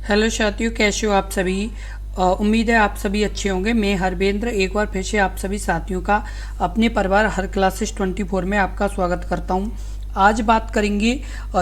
Hello साथियों, कैसे हो आप सभी। उम्मीद है आप सभी अच्छे होंगे। मैं हरवेंद्र एक बार फिर से आप सभी साथियों का अपने परिवार हर क्लासेस 24 में आपका स्वागत करता हूं। आज बात करेंगे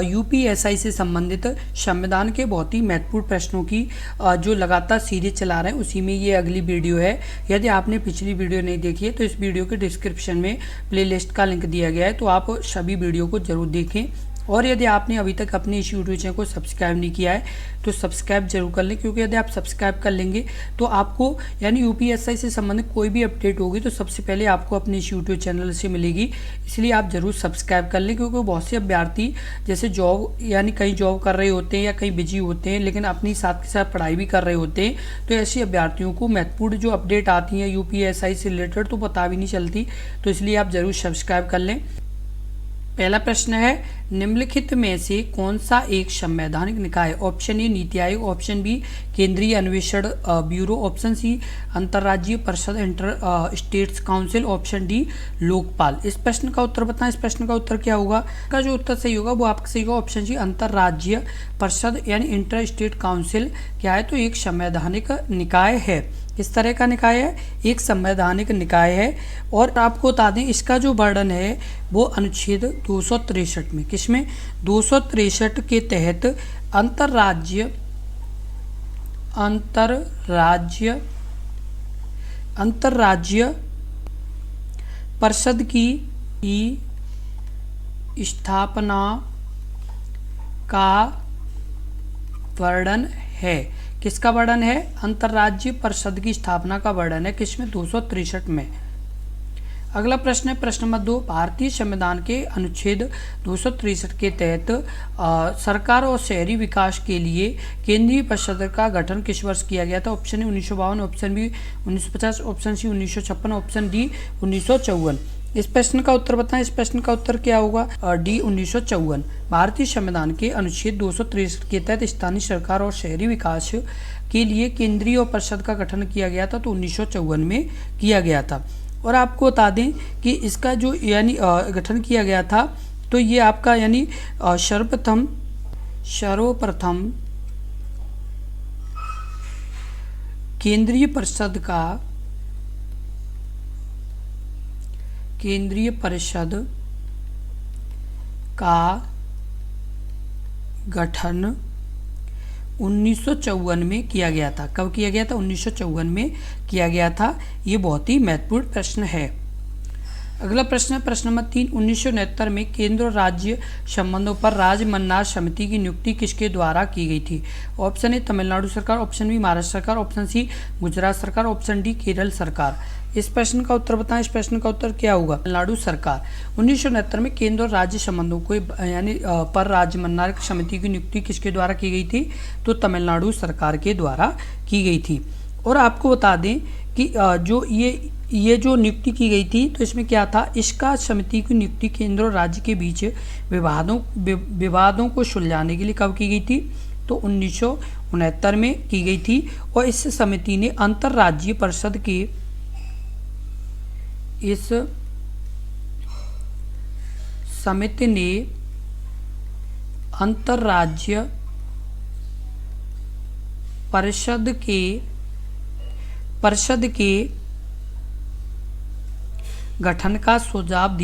यूपीएसआई से संबंधित संविधान के बहुत ही महत्वपूर्ण प्रश्नों की जो लगातार सीरीज चला रहे हैं, उसी में ये अगली वीडियो है। यदि आपने पिछली वीडियो नहीं देखी है तो इस वीडियो के डिस्क्रिप्शन में प्लेलिस्ट का लिंक दिया गया है, तो आप सभी वीडियो को जरूर देखें। और यदि आपने अभी तक अपने इस यूट्यूब चैनल को सब्सक्राइब नहीं किया है तो सब्सक्राइब जरूर कर लें, क्योंकि यदि आप सब्सक्राइब कर लेंगे तो आपको यानी यूपीएसआई से संबंधित कोई भी अपडेट होगी तो सबसे पहले आपको अपने इस यूट्यूब चैनल से मिलेगी। इसलिए आप जरूर सब्सक्राइब कर लें, क्योंकि बहुत से अभ्यर्थी जैसे जॉब यानी कहीं जॉब कर रहे होते हैं या कहीं बिजी होते हैं, लेकिन अपनी साथ के साथ पढ़ाई भी कर रहे होते हैं। तो ऐसे अभ्यर्थियों को महत्वपूर्ण जो अपडेट आती हैं यूपीएसआई से रिलेटेड तो पता भी नहीं चलती, तो इसलिए आप जरूर सब्सक्राइब कर लें। पहला प्रश्न है, निम्नलिखित में से कौन सा एक संवैधानिक निकाय? Option A NITI Aayog, option B केंद्रीय अन्वेषण ब्यूरो, ऑप्शन सी अंतर्राज्यीय परिषद inter states council, option D Lokpal. इस प्रश्न का उत्तर बताएं। इस प्रश्न का उत्तर क्या होगा? का जो उत्तर सही होगा वो आपका सही होगा ऑप्शन सी अंतर्राज्यीय परिषद यानी इंटर स्टेट काउंसिल। क्या है? तो एक संवैधानिक निकाय है। किस तरह का निकाय है? एक संवैधानिक निकाय है। और आपको बता दें इसका जो वर्णन है वो अनुच्छेद 263 में, किसमें? 263 के तहत अंतर्राज्य परिषद की स्थापना का वर्णन है। किसका वर्णन है? अंतर्राज्यीय परिषद की स्थापना का वर्णन है। किसमें? 263 में। अगला प्रश्न है प्रश्न नंबर 2, भारतीय संविधान के अनुच्छेद 263 के तहत सरकार और शहरी विकास के लिए केंद्रीय परिषद का गठन किस वर्ष किया गया था? Option A 1952, option B 1950, option C 1956, option D 1954। इस प्रश्न का उत्तर बताएं। इस प्रश्न का उत्तर क्या होगा? डी 1954। भारतीय संविधान के अनुच्छेद 263 के तहत स्थानीय सरकार और शहरी विकास के लिए केंद्रीय और परिषद का गठन किया गया था, तो 1954 में किया गया था। और आपको बता दें कि इसका जो यानी गठन किया गया था तो ये आपका यानी सर्वप्रथम केंद्रीय परिषद का गठन 1954 में किया गया था। कब किया गया था? 1954 में किया गया था। ये बहुत ही महत्वपूर्ण प्रश्न है। अगला प्रश्न है प्रश्न नंबर 3, 1969 में केंद्र और राज्य संबंधों पर राज्य मन्नार समिति की नियुक्ति किसके द्वारा की गई थी? ऑप्शन ए तमिलनाडु सरकार, ऑप्शन बी महाराष्ट्र सरकार, ऑप्शन सी गुजरात सरकार, ऑप्शन डी केरल सरकार। इस प्रश्न का उत्तर बताएं। इस प्रश्न का उत्तर क्या होगा? तमिलनाडु सरकार। 1969 में केंद्र और राज्य संबंधों को यानी पर राज्य मन्नार समिति की नियुक्ति किसके द्वारा की गई थी? तो तमिलनाडु सरकार के द्वारा की गई थी। और आपको बता दें कि जो ये जो नियुक्ति की गई थी तो इसमें क्या था? इसका समिति की नियुक्ति केंद्र और राज्य के बीच विवादों को सुलझाने के लिए कब की गई थी? तो 1969 में की गई थी। और इस समिति ने अंतर्राज्यीय परिषद के इस समिति ने अंतर्राज्यीय परिषद के गठन का सुझाव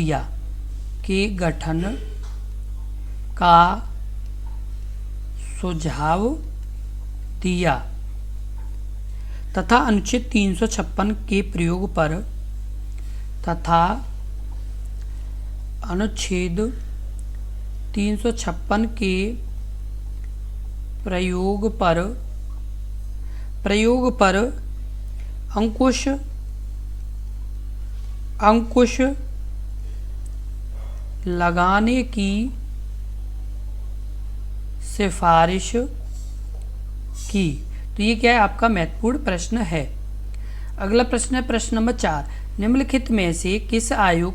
दिया तथा अनुच्छेद 356 के प्रयोग पर अंकुश लगाने की सिफारिश की। तो ये क्या है? आपका महत्वपूर्ण प्रश्न है। अगला प्रश्न है प्रश्न नंबर 4, निम्नलिखित में से किस आयोग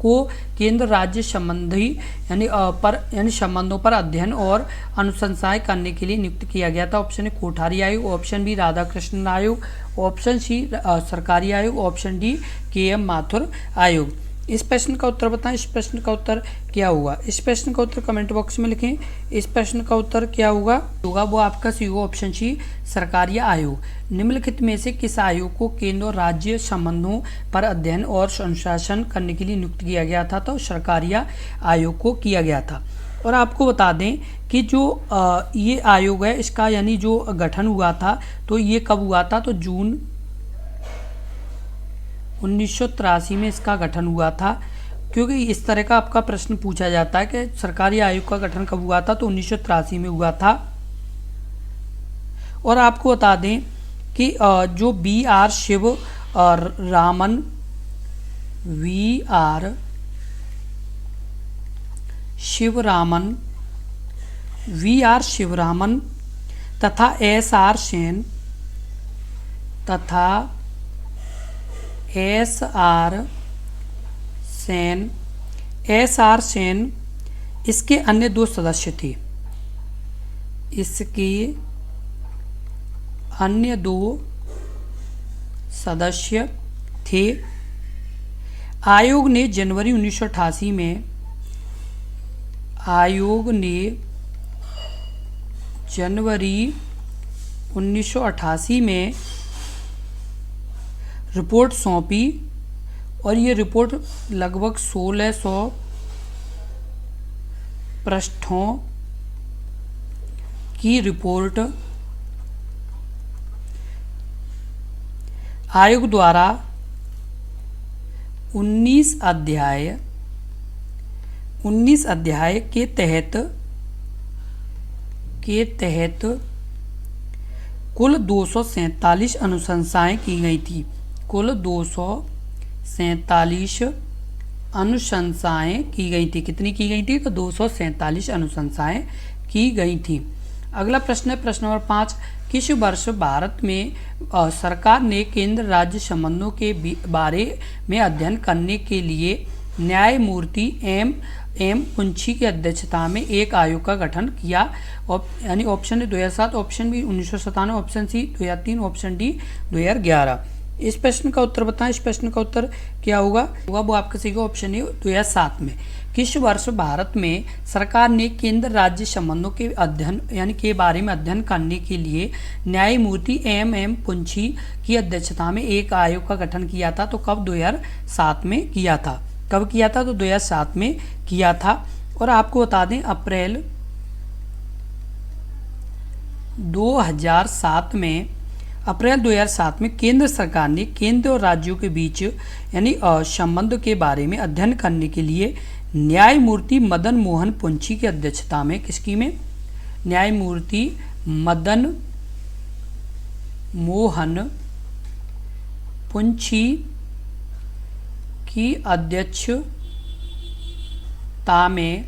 को केंद्र राज्य संबंधी यानी संबंधों पर अध्ययन और अनुशंसाएं करने के लिए नियुक्त किया गया था? ऑप्शन ए कोठारी आयोग, ऑप्शन बी राधाकृष्णन आयोग, ऑप्शन सी सरकारी आयोग, ऑप्शन डी के एम माथुर आयोग। इस प्रश्न का उत्तर बताएं। इस प्रश्न का उत्तर क्या होगा? इस प्रश्न का उत्तर कमेंट बॉक्स में लिखें। इस प्रश्न का उत्तर क्या होगा? वो आपका सी होगा ऑप्शन सी, सरकारी आयोग। निम्नलिखित में से किस आयोग को केंद्र और राज्य संबंधों पर अध्ययन और अनुशासन करने के लिए नियुक्त किया गया था? तो सरकारी आयोग को किया गया था। और आपको बता दें कि जो ये आयोग है इसका यानी जो गठन हुआ था तो ये कब हुआ था? तो जून 1983 में इसका गठन हुआ था, क्योंकि इस तरह का आपका प्रश्न पूछा जाता है कि सरकारी आयोग का गठन कब हुआ था? तो 1983 में हुआ था। और आपको बता दें कि जो B.R. शिवरामन तथा S.R. सेन इसके अन्य दो सदस्य थे। इसके अन्य दो सदस्य थे। आयोग ने जनवरी 1988 में रिपोर्ट सौंपी और ये रिपोर्ट लगभग 1600 पृष्ठों की रिपोर्ट आयोग द्वारा 19 अध्याय के तहत कुल 247 अनुशंसाएं की गई थी। कुल 247 अनुशंसाएं की गई थी। कितनी की गई थी? तो 247 अनुशंसाएं की गई थी। अगला प्रश्न है प्रश्न नंबर 5। किस वर्ष भारत में सरकार ने केंद्र राज्य संबंधों के बारे में अध्ययन करने के लिए न्यायमूर्ति एम पुंछी की अध्यक्षता में एक आयोग का गठन किया? यानी option A 2007, option B 1997, option C 2003, option D 2011। इस प्रश्न का उत्तर बताएं। इस प्रश्न का उत्तर क्या होगा? वो आपका सही होगा ऑप्शन ए 2007 में। किस वर्ष भारत में सरकार ने केंद्र राज्य संबंधों के अध्ययन यानी के बारे में अध्ययन करने के लिए न्यायमूर्ति एम पुंछी की अध्यक्षता में एक आयोग का गठन किया था? तो कब? 2007 में किया था। कब किया था? तो 2007 में किया था। और आपको बता दें अप्रैल 2007 में केंद्र सरकार ने केंद्र और राज्यों के बीच यानी संबंध के बारे में अध्ययन करने के लिए न्यायमूर्ति मदन मोहन पुंछी की अध्यक्षता में किसकी में? न्यायमूर्ति मदन मोहन पुंछी की अध्यक्षता में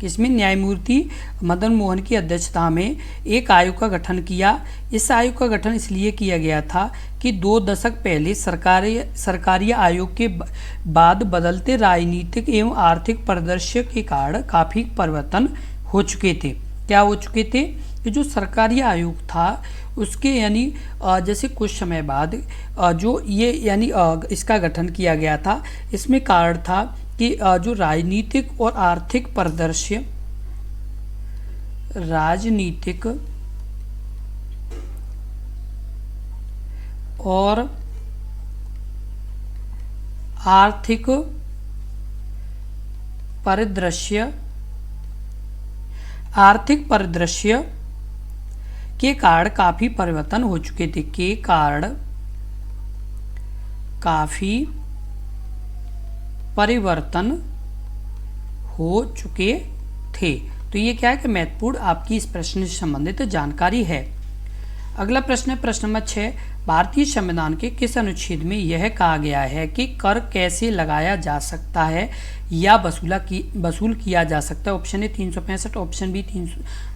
किसमें? न्यायमूर्ति मदन मोहन की अध्यक्षता में एक आयोग का गठन किया। इस आयोग का गठन इसलिए किया गया था कि 2 दशक पहले सरकारी आयोग के बाद बदलते राजनीतिक एवं आर्थिक परिदृश्य के कारण काफ़ी परिवर्तन हो चुके थे। क्या हो चुके थे? कि जो सरकारी आयोग था उसके यानी जैसे कुछ समय बाद जो ये यानी इसका गठन किया गया था, इसमें कारण था कि जो राजनीतिक और आर्थिक परिदृश्य आर्थिक परिदृश्य के कारण काफ़ी परिवर्तन हो चुके थे। के कारण काफ़ी परिवर्तन हो चुके थे। तो ये क्या है कि महत्वपूर्ण आपकी इस प्रश्न से संबंधित जानकारी है। अगला प्रश्न है प्रश्न नंबर 6। भारतीय संविधान के किस अनुच्छेद में यह कहा गया है कि कर कैसे लगाया जा सकता है या वसूल किया जा सकता है? Option A 365, option B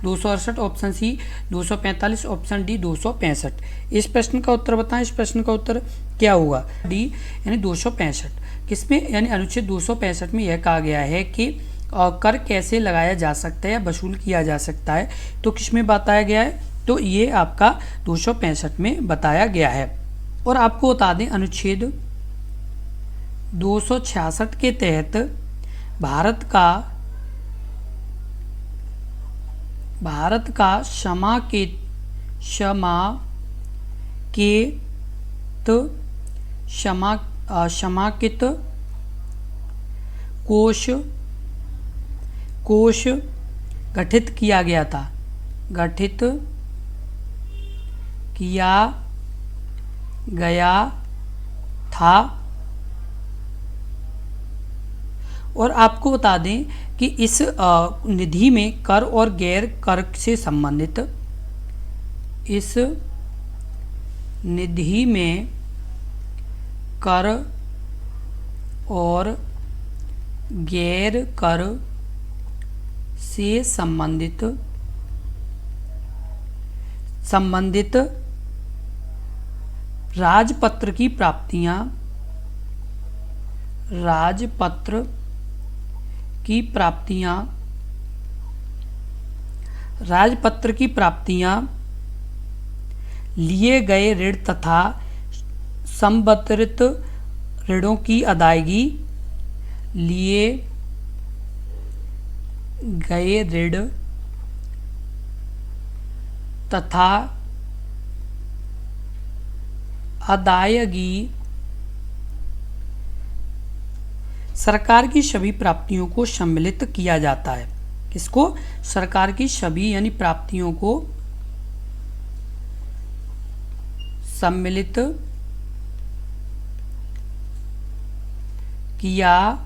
268, option C 245, option D 265। इस प्रश्न का उत्तर बताएं। इस प्रश्न का उत्तर क्या होगा? डी यानी 265। किसमें? यानी अनुच्छेद 265 में यह कहा गया है कि कर कैसे लगाया जा सकता है या वसूल किया जा सकता है। तो किसमें बताया गया है? तो ये आपका 265 में बताया गया है। और आपको बता दें अनुच्छेद 266 के तहत भारत का क्षमाकित कोष गठित किया गया था। और आपको बता दें कि इस निधि में कर और गैर कर से संबंधित इस निधि में कर और गैर कर से संबंधित राजपत्र की प्राप्तियां लिए गए ऋण तथा संबंधित ऋणों की अदायगी सरकार की सभी प्राप्तियों को सम्मिलित किया जाता है। किसको? सरकार की सभी यानी प्राप्तियों को सम्मिलित किया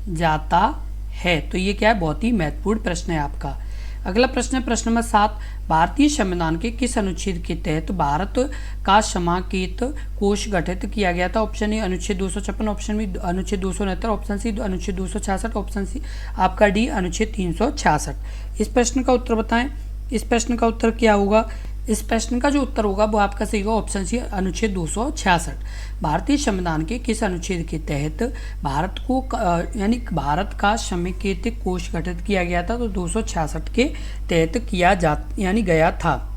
जाता है। तो ये क्या है? बहुत ही महत्वपूर्ण प्रश्न है आपका। अगला प्रश्न है प्रश्न नंबर 7। भारतीय संविधान के किस अनुच्छेद के तहत भारत का क्षमाकित कोष गठित किया गया था? ऑप्शन ए अनुच्छेद 256, ऑप्शन बी अनुच्छेद 269, ऑप्शन सी अनुच्छेद 266, ऑप्शन सी आपका डी अनुच्छेद 366। इस प्रश्न का उत्तर बताएं। इस प्रश्न का उत्तर क्या होगा? इस प्रश्न का जो उत्तर होगा वो आपका सही होगा ऑप्शन सी अनुच्छेद 266। भारतीय संविधान के किस अनुच्छेद के तहत भारत का क्षमाकित कोष गठित किया गया था? तो 266 के तहत गया था।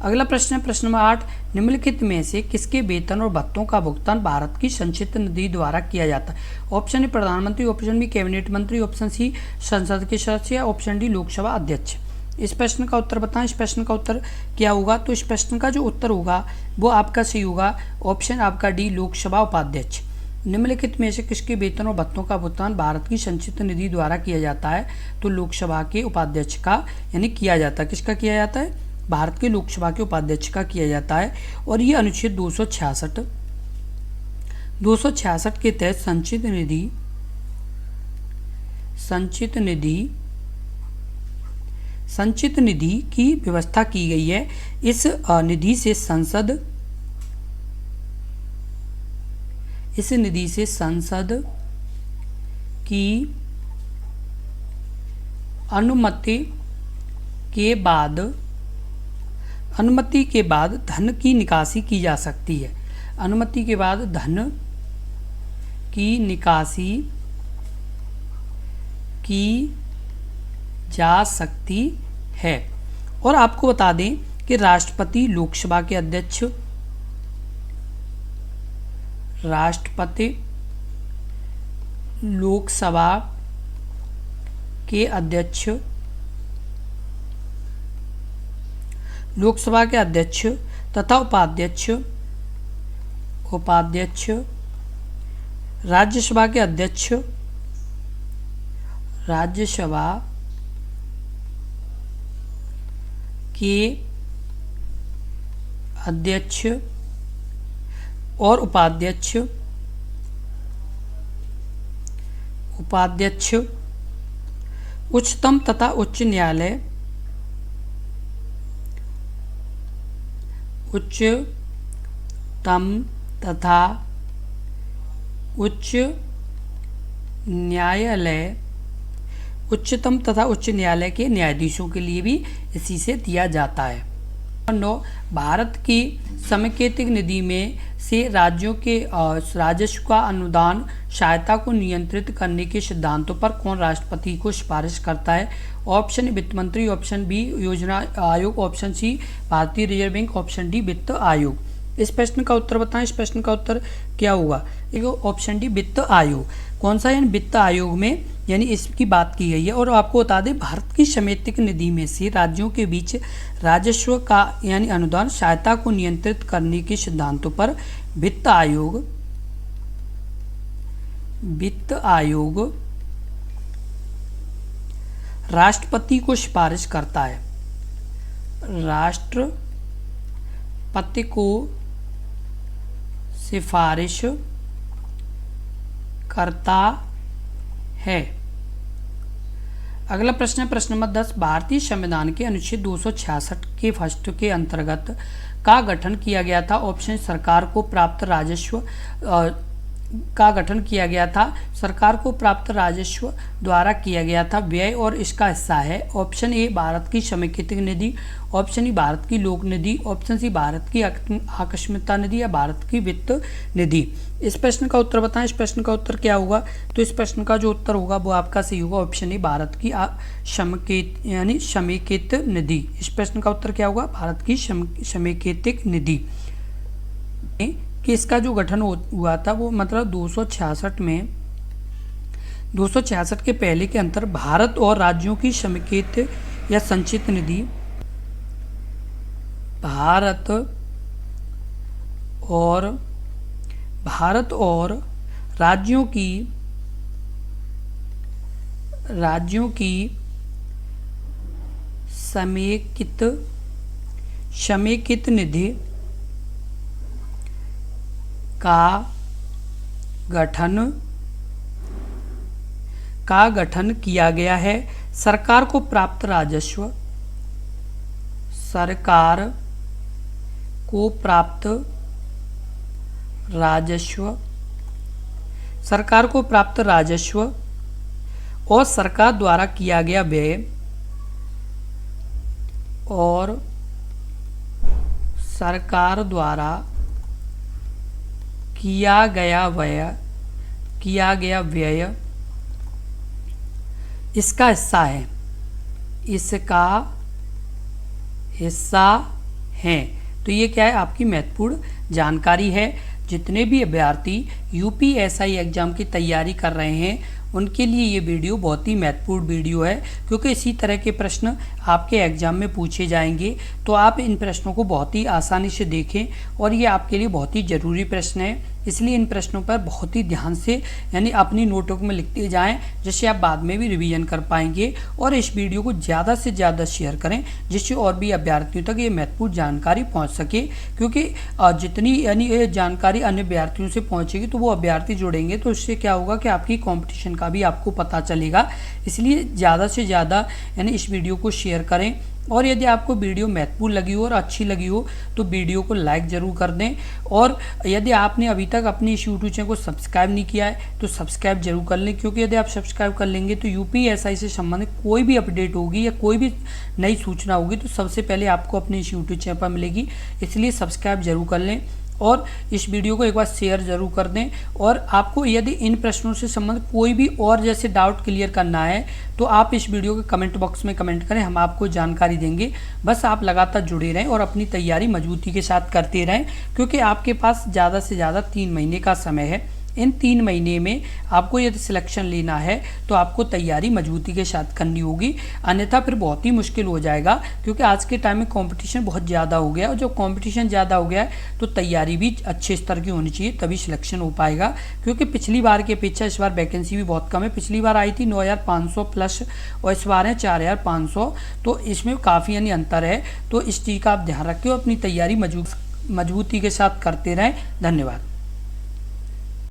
अगला प्रश्न है प्रश्न नंबर 8। निम्नलिखित में से किसके वेतन और भत्तों का भुगतान भारत की संचित निधि द्वारा किया जाता है? ऑप्शन ए प्रधानमंत्री, ऑप्शन बी कैबिनेट मंत्री, ऑप्शन सी संसद के सदस्य, ऑप्शन डी लोकसभा अध्यक्ष। इस प्रश्न का उत्तर बताएं। इस प्रश्न का उत्तर क्या होगा? तो इस प्रश्न का जो उत्तर होगा वो आपका सही होगा ऑप्शन आपका डी लोकसभा उपाध्यक्ष। निम्नलिखित में से किसके वेतन और भत्तों का भुगतान भारत की संचित निधि द्वारा किया जाता है? तो लोकसभा के उपाध्यक्ष का यानी किया जाता है। किसका किया जाता है? भारत के लोकसभा के उपाध्यक्ष का किया जाता है। और ये अनुच्छेद 266 के तहत संचित निधि की व्यवस्था की गई है। इस निधि से संसद की अनुमति के बाद धन की निकासी की जा सकती है। अनुमति के बाद धन की निकासी की जा सकती है। और आपको बता दें कि राष्ट्रपति लोकसभा के अध्यक्ष, राष्ट्रपति लोकसभा के अध्यक्ष, लोकसभा के अध्यक्ष तथा उपाध्यक्ष, राज्यसभा के अध्यक्ष, राज्यसभा के अध्यक्ष और उपाध्यक्ष उच्चतम तथा उच्च न्यायालय उच्चतम तथा उच्च न्यायालय के न्यायाधीशों के लिए भी इसी से दिया जाता है। 9 भारत की समेकित निधि में से राज्यों के राजस्व का अनुदान सहायता को नियंत्रित करने के सिद्धांतों पर कौन राष्ट्रपति को सिफारिश करता है? ऑप्शन वित्त मंत्री, ऑप्शन बी योजना आयोग, ऑप्शन सी भारतीय रिजर्व बैंक, ऑप्शन डी वित्त आयोग। इस प्रश्न का उत्तर बताएं। इस प्रश्न का उत्तर क्या होगा? देखो ऑप्शन डी वित्त आयोग। कौन सा? यानी वित्त आयोग में यानी इसकी बात की गई है। और आपको बता दें भारत की समेकित निधि में से राज्यों के बीच राजस्व का यानी अनुदान सहायता को नियंत्रित करने के सिद्धांतों पर वित्त आयोग राष्ट्रपति को सिफारिश करता है। राष्ट्रपति को सिफारिश करता है। अगला प्रश्न है प्रश्न नंबर 10। भारतीय संविधान के अनुच्छेद 266 के फर्स्ट के अंतर्गत का गठन किया गया था। ऑप्शन सरकार को प्राप्त राजस्व का गठन किया गया था। सरकार को प्राप्त राजस्व द्वारा किया गया था व्यय और इसका हिस्सा है। ऑप्शन ए भारत की समेकित निधि, ऑप्शन ई भारत की लोक निधि, ऑप्शन सी भारत की आकस्मिकता निधि या भारत की वित्त निधि। इस प्रश्न का उत्तर बताएं। इस प्रश्न का उत्तर क्या होगा? तो इस प्रश्न का जो उत्तर होगा वो आपका सही होगा ऑप्शन ए भारत की समेकित निधि। इस प्रश्न का उत्तर क्या होगा? भारत की समेकित निधि कि इसका जो गठन हुआ था वो मतलब 266 में 266 के पहले के अंतर भारत और राज्यों की समेकित या संचित निधि, भारत और राज्यों की समेकित निधि का गठन किया गया है। सरकार को प्राप्त राजस्व और सरकार द्वारा किया गया व्यय और सरकार द्वारा किया गया व्यय इसका हिस्सा है। तो ये क्या है? आपकी महत्वपूर्ण जानकारी है। जितने भी अभ्यर्थी यूपीएसआई एग्जाम की तैयारी कर रहे हैं उनके लिए ये वीडियो बहुत ही महत्वपूर्ण वीडियो है, क्योंकि इसी तरह के प्रश्न आपके एग्जाम में पूछे जाएंगे। तो आप इन प्रश्नों को बहुत ही आसानी से देखें और ये आपके लिए बहुत ही ज़रूरी प्रश्न है। इसलिए इन प्रश्नों पर बहुत ही ध्यान से यानी अपनी नोटबुक में लिखते जाएं, जिससे आप बाद में भी रिवीजन कर पाएंगे। और इस वीडियो को ज़्यादा से ज़्यादा शेयर करें, जिससे और भी अभ्यर्थियों तक ये महत्वपूर्ण जानकारी पहुंच सके। क्योंकि जितनी यानी ये जानकारी अन्य अभ्यर्थियों से पहुंचेगी तो वो अभ्यर्थी जुड़ेंगे, तो इससे क्या होगा कि आपकी कॉम्पिटिशन का भी आपको पता चलेगा। इसलिए ज़्यादा से ज़्यादा यानी इस वीडियो को शेयर करें। और यदि आपको वीडियो महत्वपूर्ण लगी हो और अच्छी लगी हो तो वीडियो को लाइक ज़रूर कर दें। और यदि आपने अभी तक अपनी इस यूट्यूब चैनल को सब्सक्राइब नहीं किया है तो सब्सक्राइब जरूर कर लें, क्योंकि यदि आप सब्सक्राइब कर लेंगे तो यूपीएसआई से संबंधित कोई भी अपडेट होगी या कोई भी नई सूचना होगी तो सबसे पहले आपको अपने इस यूट्यूब चैनल पर मिलेगी। इसलिए सब्सक्राइब जरूर कर लें और इस वीडियो को एक बार शेयर जरूर कर दें। और आपको यदि इन प्रश्नों से संबंधित कोई भी और जैसे डाउट क्लियर करना है तो आप इस वीडियो के कमेंट बॉक्स में कमेंट करें, हम आपको जानकारी देंगे। बस आप लगातार जुड़े रहें और अपनी तैयारी मजबूती के साथ करते रहें, क्योंकि आपके पास ज़्यादा से ज़्यादा 3 महीने का समय है। इन 3 महीने में आपको यदि सिलेक्शन लेना है तो आपको तैयारी मजबूती के साथ करनी होगी, अन्यथा फिर बहुत ही मुश्किल हो जाएगा। क्योंकि आज के टाइम में कंपटीशन बहुत ज़्यादा हो गया, और जब कंपटीशन ज़्यादा हो गया है तो तैयारी भी अच्छे स्तर की होनी चाहिए, तभी सिलेक्शन हो पाएगा। क्योंकि पिछली बार की अपेक्षा इस बार वैकेंसी भी बहुत कम है। पिछली बार आई थी 9,500 प्लस और इस बार है 4,500, तो इसमें काफ़ी यानी अंतर है। तो इस चीज़ का आप ध्यान रखें और अपनी तैयारी मजबूती के साथ करते रहें। धन्यवाद।